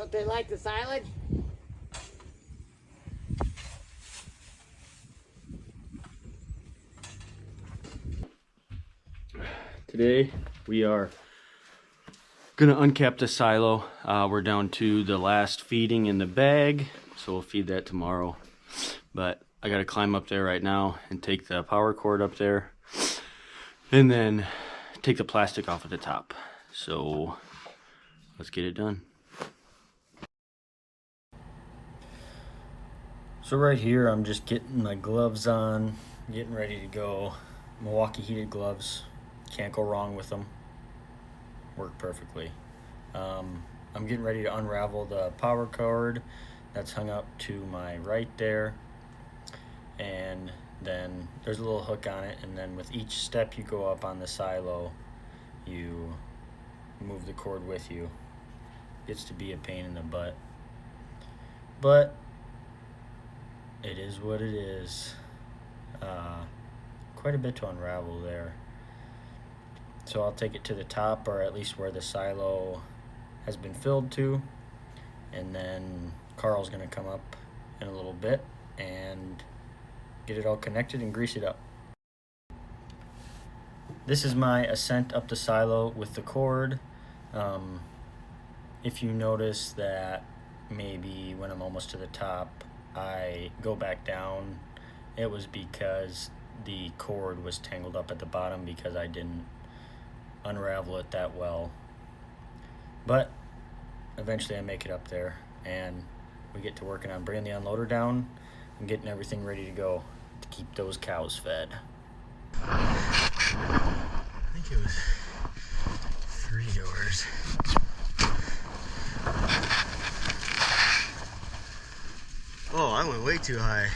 Don't they like the silage? Today we are gonna uncap the silo. We're down to the last feeding in the bag, so we'll feed that tomorrow. But I gotta climb up there right now and take the power cord up there and then take the plastic off at the top. So let's get it done. So right here I'm just getting my gloves on, getting ready to go. Milwaukee heated gloves, can't go wrong with them, work perfectly. I'm getting ready to unravel the power cord that's hung up to my right there, and then there's a little hook on it, and then with each step you go up on the silo you move the cord with you. Gets to be a pain in the butt, but it is what it is. Quite a bit to unravel there. So I'll take it to the top, or at least where the silo has been filled to, and then Carl's gonna come up in a little bit and get it all connected and grease it up. This is my ascent up the silo with the cord. If you notice that maybe when I'm almost to the top I go back down, it was because the cord was tangled up at the bottom because I didn't unravel it that well. But eventually I make it up there and we get to working on bringing the unloader down and getting everything ready to go to keep those cows fed. I think it was 3 doors. Oh, I went way too high.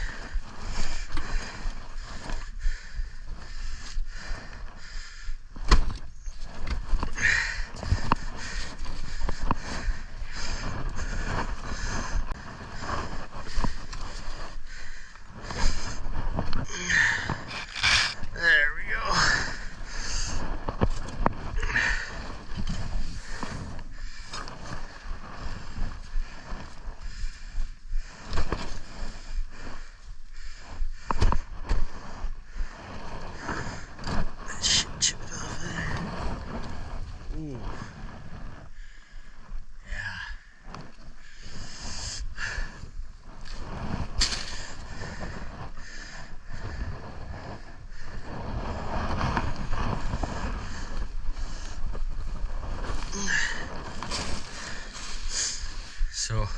There we go. Chip it off there. Ooh. So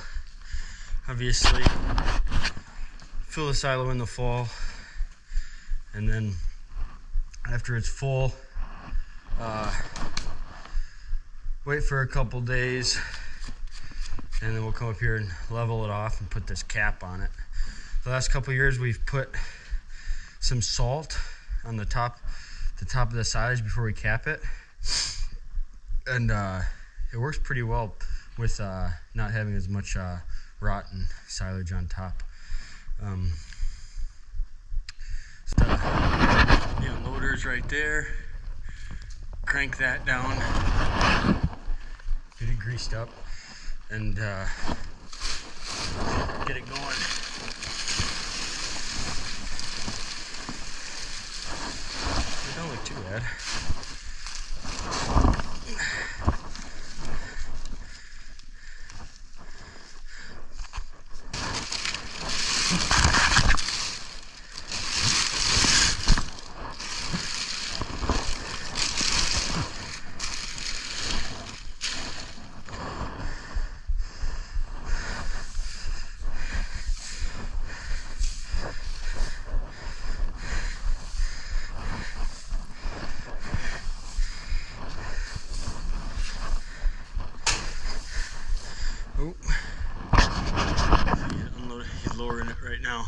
obviously fill the silo in the fall, and then after it's full, wait for a couple days, and then we'll come up here and level it off and put this cap on it. The last couple years we've put some salt on the top of the silage before we cap it, and it works pretty well with not having as much rotten silage on top. So the unloader's right there. Crank that down, get it greased up, and get it going. It don't look too bad. Oh, he's lowering it right now.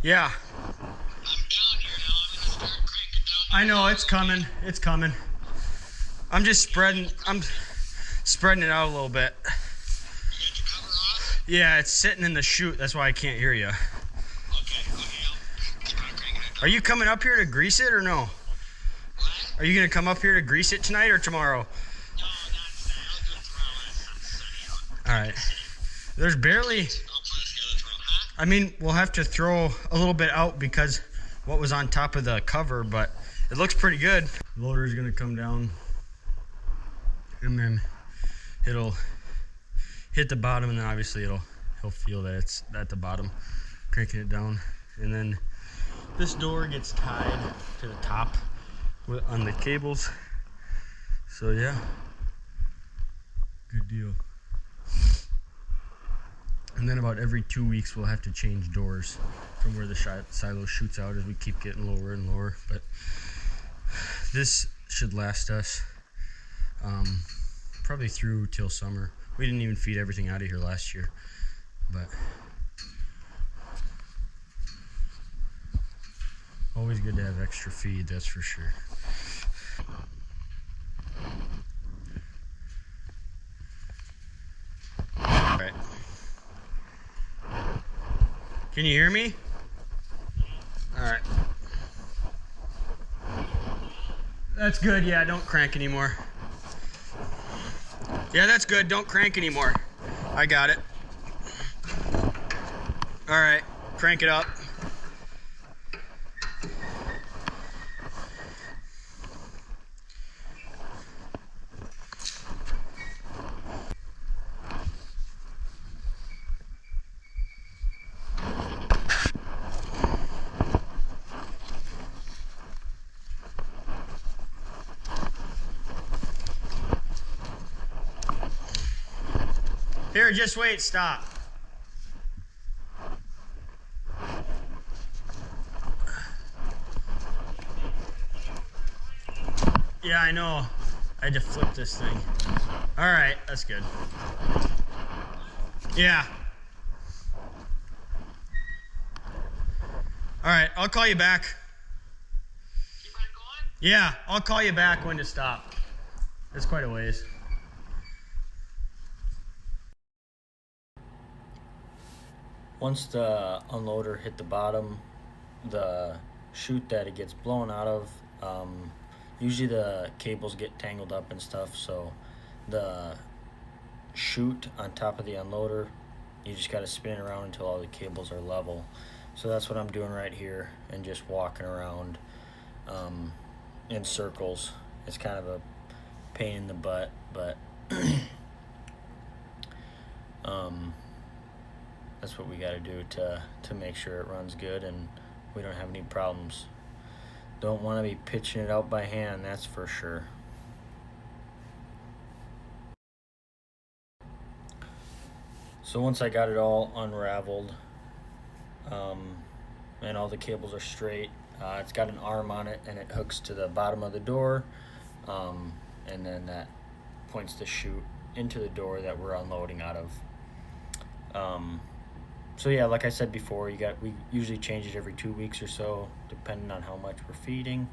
Yeah. I'm down here now. I'm gonna start cranking down. I know it's coming. It's coming. I'm just spreading it out a little bit. You got the cover off? Yeah, it's sitting in the chute. That's why I can't hear you. Okay. I'll keep on cranking it. Are you coming up here to grease it or no? What? Are you gonna come up here to grease it tonight or tomorrow? No, not tonight. I'll do it tomorrow when it's sunny out. All right. There's barely. I'll put it together tomorrow. Huh? I mean, we'll have to throw a little bit out because what was on top of the cover, but it looks pretty good. The loader's gonna come down and then it'll hit the bottom, and then obviously he'll feel that it's at the bottom, cranking it down. And then this door gets tied to the top on the cables. So yeah, good deal. And then about every 2 weeks we'll have to change doors from where the silo shoots out as we keep getting lower and lower. But this should last us probably through till summer. We didn't even feed everything out of here last year, but always good to have extra feed, that's for sure. All right. Can you hear me? All right. That's good. Yeah, don't crank anymore. Yeah, that's good. Don't crank anymore. I got it. All right, crank it up. Here, just wait, stop. Yeah, I know. I had to flip this thing. All right, that's good. Yeah. All right, I'll call you back. Keep on going? Yeah, I'll call you back when to stop. It's quite a ways. Once the unloader hit the bottom, the chute that it gets blown out of, usually the cables get tangled up and stuff, so the chute on top of the unloader, you just got to spin it around until all the cables are level. So that's what I'm doing right here, and just walking around in circles. It's kind of a pain in the butt, but that's what we got to do to make sure it runs good and we don't have any problems. Don't want to be pitching it out by hand, that's for sure. So once I got it all unraveled and all the cables are straight, it's got an arm on it and it hooks to the bottom of the door, and then that points the chute into the door that we're unloading out of. So yeah, like I said before, we usually change it every 2 weeks or so, depending on how much we're feeding.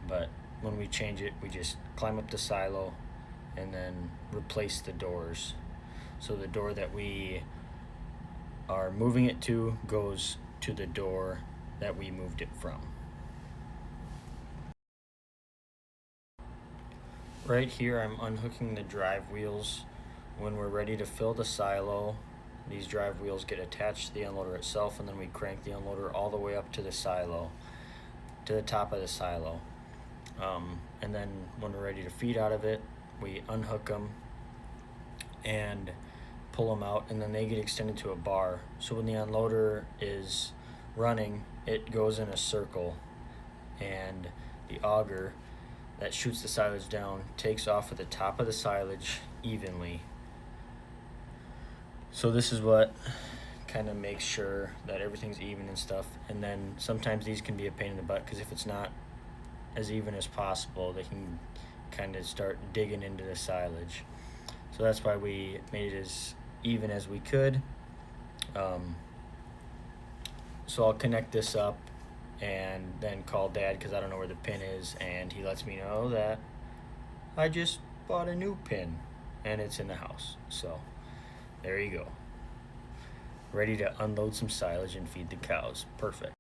But when we change it, we just climb up the silo and then replace the doors. So the door that we are moving it to goes to the door that we moved it from. Right here, I'm unhooking the drive wheels. When we're ready to fill the silo, these drive wheels get attached to the unloader itself, and then we crank the unloader all the way up to the silo, to the top of the silo. And then when we're ready to feed out of it, we unhook them and pull them out, and then they get extended to a bar. So when the unloader is running, it goes in a circle, and the auger that shoots the silage down takes off at the top of the silage evenly. So this is what kind of makes sure that everything's even and stuff. And then sometimes these can be a pain in the butt, because if it's not as even as possible, they can kind of start digging into the silage. So that's why we made it as even as we could. So I'll connect this up and then call Dad, because I don't know where the pin is, and he lets me know that I just bought a new pin and it's in the house. So there you go. Ready to unload some silage and feed the cows. Perfect.